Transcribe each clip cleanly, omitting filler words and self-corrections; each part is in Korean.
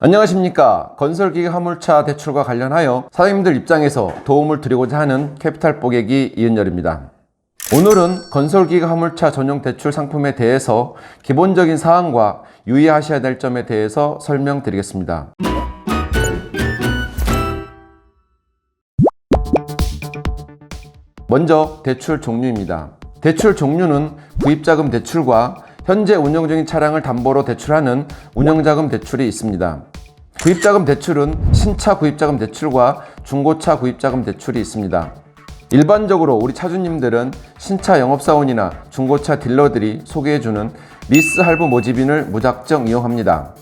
안녕하십니까. 건설기계 화물차 대출과 관련하여 사장님들 입장에서 도움을 드리고자 하는 캐피탈 뽀개기 이은열입니다. 오늘은 건설기계 화물차 전용 대출 상품에 대해서 기본적인 사항과 유의하셔야 될 점에 대해서 설명드리겠습니다. 먼저 대출 종류입니다. 대출 종류는 구입자금 대출과 현재 운영 중인 차량을 담보로 대출하는 운영자금 대출이 있습니다. 구입자금 대출은 신차 구입자금 대출과 중고차 구입자금 대출이 있습니다. 일반적으로 우리 차주님들은 신차 영업사원이나 중고차 딜러들이 소개해주는 리스 할부 모집인을 무작정 이용합니다.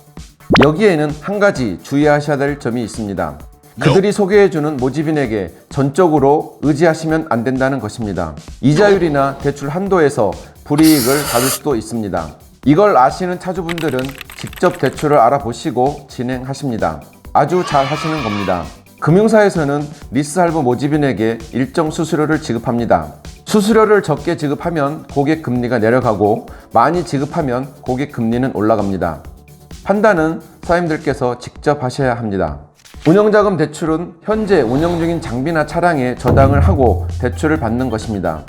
여기에는 한 가지 주의하셔야 될 점이 있습니다. 그들이 소개해주는 모집인에게 전적으로 의지하시면 안 된다는 것입니다. 이자율이나 대출 한도에서 불이익을 받을 수도 있습니다. 이걸 아시는 차주분들은 직접 대출을 알아보시고 진행하십니다. 아주 잘 하시는 겁니다. 금융사에서는 리스 할부 모집인에게 일정 수수료를 지급합니다. 수수료를 적게 지급하면 고객 금리가 내려가고 많이 지급하면 고객 금리는 올라갑니다. 판단은 사장님들께서 직접 하셔야 합니다. 운영자금 대출은 현재 운영 중인 장비나 차량에 저당을 하고 대출을 받는 것입니다.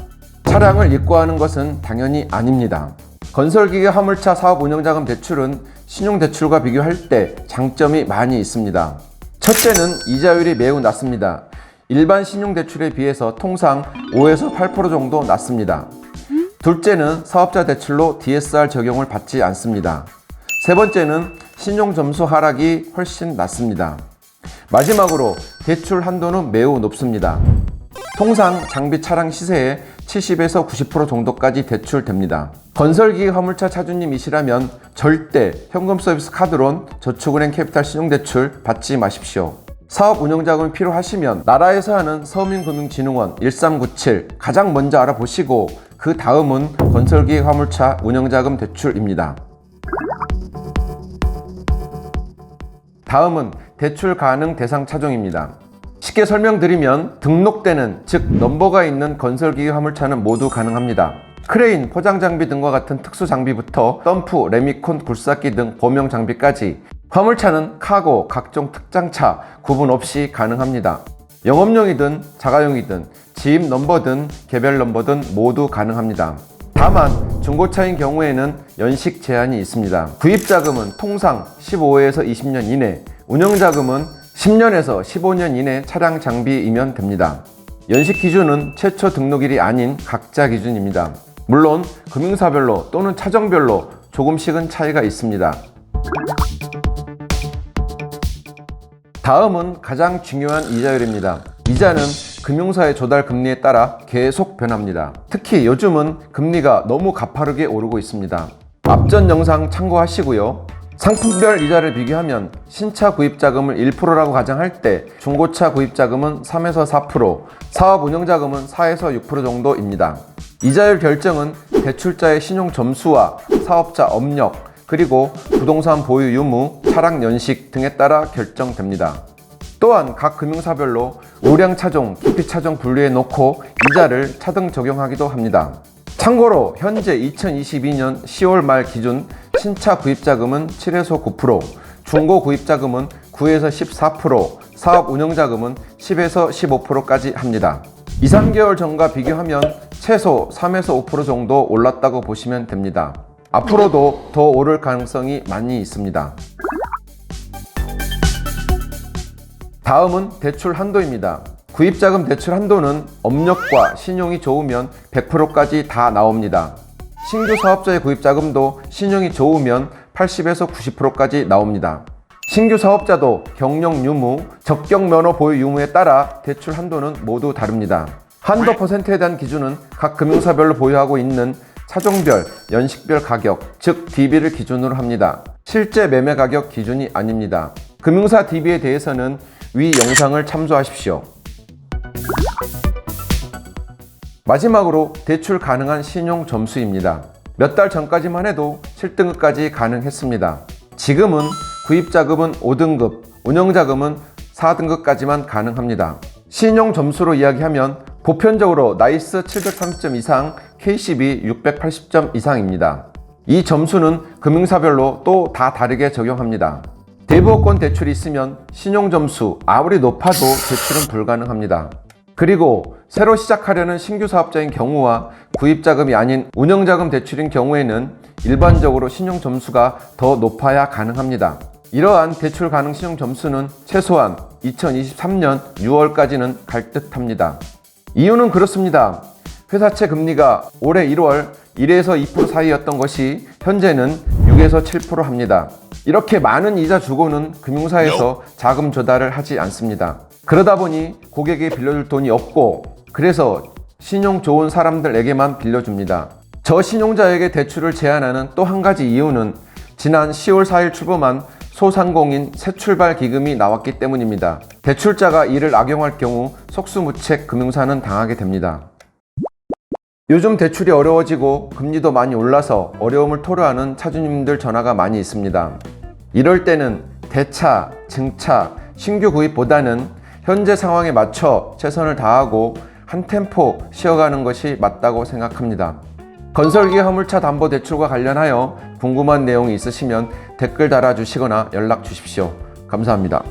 차량을 입고하는 것은 당연히 아닙니다. 건설기계 화물차 사업 운영자금 대출은 신용대출과 비교할 때 장점이 많이 있습니다. 첫째는 이자율이 매우 낮습니다. 일반 신용대출에 비해서 통상 5에서 8% 정도 낮습니다. 둘째는 사업자 대출로 DSR 적용을 받지 않습니다. 세 번째는 신용점수 하락이 훨씬 낮습니다. 마지막으로 대출 한도는 매우 높습니다. 통상 장비 차량 시세의 70에서 90% 정도까지 대출됩니다. 건설기계 화물차 차주님이시라면 절대 현금 서비스 카드론, 저축은행 캐피탈 신용대출 받지 마십시오. 사업 운영자금이 필요하시면 나라에서 하는 서민금융진흥원 1397 가장 먼저 알아보시고 그 다음은 건설기계 화물차 운영자금 대출입니다. 다음은 대출 가능 대상 차종입니다. 쉽게 설명드리면 등록되는, 즉 넘버가 있는 건설기계 화물차는 모두 가능합니다. 크레인, 포장장비 등과 같은 특수장비부터 덤프, 레미콘, 굴삭기 등 범용 장비까지 화물차는 카고, 각종 특장차 구분 없이 가능합니다. 영업용이든 자가용이든 지입 넘버든 개별 넘버든 모두 가능합니다. 다만 중고차인 경우에는 연식 제한이 있습니다. 구입자금은 통상 15에서 20년 이내, 운영자금은 10년에서 15년 이내 차량 장비이면 됩니다. 연식 기준은 최초 등록일이 아닌 각자 기준입니다. 물론 금융사별로 또는 차종별로 조금씩은 차이가 있습니다. 다음은 가장 중요한 이자율입니다. 이자는 금융사의 조달 금리에 따라 계속 변합니다. 특히 요즘은 금리가 너무 가파르게 오르고 있습니다. 앞전 영상 참고하시고요. 상품별 이자를 비교하면 신차 구입자금을 1%라고 가정할 때 중고차 구입자금은 3에서 4%, 사업 운영자금은 4에서 6% 정도입니다. 이자율 결정은 대출자의 신용 점수와 사업자 업력, 그리고 부동산 보유 유무, 차량 연식 등에 따라 결정됩니다. 또한 각 금융사별로 우량 차종, 기피 차종 분류해 놓고 이자를 차등 적용하기도 합니다. 참고로 현재 2022년 10월 말 기준 신차 구입자금은 7에서 9%, 중고 구입자금은 9에서 14%, 사업 운영자금은 10에서 15%까지 합니다. 2, 3개월 전과 비교하면 최소 3에서 5% 정도 올랐다고 보시면 됩니다. 앞으로도 더 오를 가능성이 많이 있습니다. 다음은 대출 한도입니다. 구입자금 대출 한도는 업력과 신용이 좋으면 100%까지 다 나옵니다. 신규 사업자의 구입자금도 신용이 좋으면 80에서 90%까지 나옵니다. 신규 사업자도 경영 유무, 적격 면허 보유 유무에 따라 대출 한도는 모두 다릅니다. 한도 퍼센트에 대한 기준은 각 금융사별로 보유하고 있는 차종별, 연식별 가격, 즉 DB를 기준으로 합니다. 실제 매매 가격 기준이 아닙니다. 금융사 DB에 대해서는 위 영상을 참조하십시오. 마지막으로 대출 가능한 신용 점수입니다. 몇 달 전까지만 해도 7등급까지 가능했습니다. 지금은 구입자금은 5등급, 운영자금은 4등급까지만 가능합니다. 신용 점수로 이야기하면 보편적으로 나이스 730점 이상, KCB 680점 이상입니다. 이 점수는 금융사별로 또 다 다르게 적용합니다. 대부업권 대출이 있으면 신용점수 아무리 높아도 대출은 불가능합니다. 그리고 새로 시작하려는 신규 사업자인 경우와 구입자금이 아닌 운영자금 대출인 경우에는 일반적으로 신용점수가 더 높아야 가능합니다. 이러한 대출 가능 신용점수는 최소한 2023년 6월까지는 갈 듯합니다. 이유는 그렇습니다. 회사채 금리가 올해 1월 1에서 2% 사이였던 것이 현재는 6에서 7% 합니다. 이렇게 많은 이자 주고는 금융사에서 자금 조달을 하지 않습니다. 그러다 보니 고객이 빌려줄 돈이 없고 그래서 신용 좋은 사람들에게만 빌려줍니다. 저신용자에게 대출을 제한하는 또 한 가지 이유는 지난 10월 4일 출범한 소상공인 새출발 기금이 나왔기 때문입니다. 대출자가 이를 악용할 경우 속수무책 금융사는 당하게 됩니다. 요즘 대출이 어려워지고 금리도 많이 올라서 어려움을 토로하는 차주님들 전화가 많이 있습니다. 이럴 때는 대차, 증차, 신규 구입보다는 현재 상황에 맞춰 최선을 다하고 한 템포 쉬어가는 것이 맞다고 생각합니다. 건설기 화물차 담보 대출과 관련하여 궁금한 내용이 있으시면 댓글 달아주시거나 연락 주십시오. 감사합니다.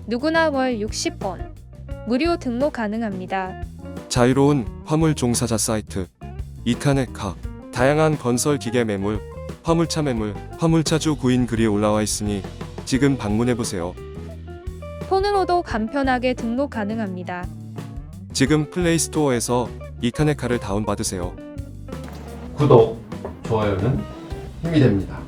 누구나 월 60원 무료 등록 가능합니다. 자유로운 화물 종사자 사이트 이카네카 다양한 건설 기계 매물, 화물차 매물, 화물차주 구인 글이 올라와 있으니 지금 방문해보세요. 폰으로도 간편하게 등록 가능합니다. 지금 플레이스토어에서 이카네카를 다운받으세요. 구독, 좋아요는 힘이 됩니다.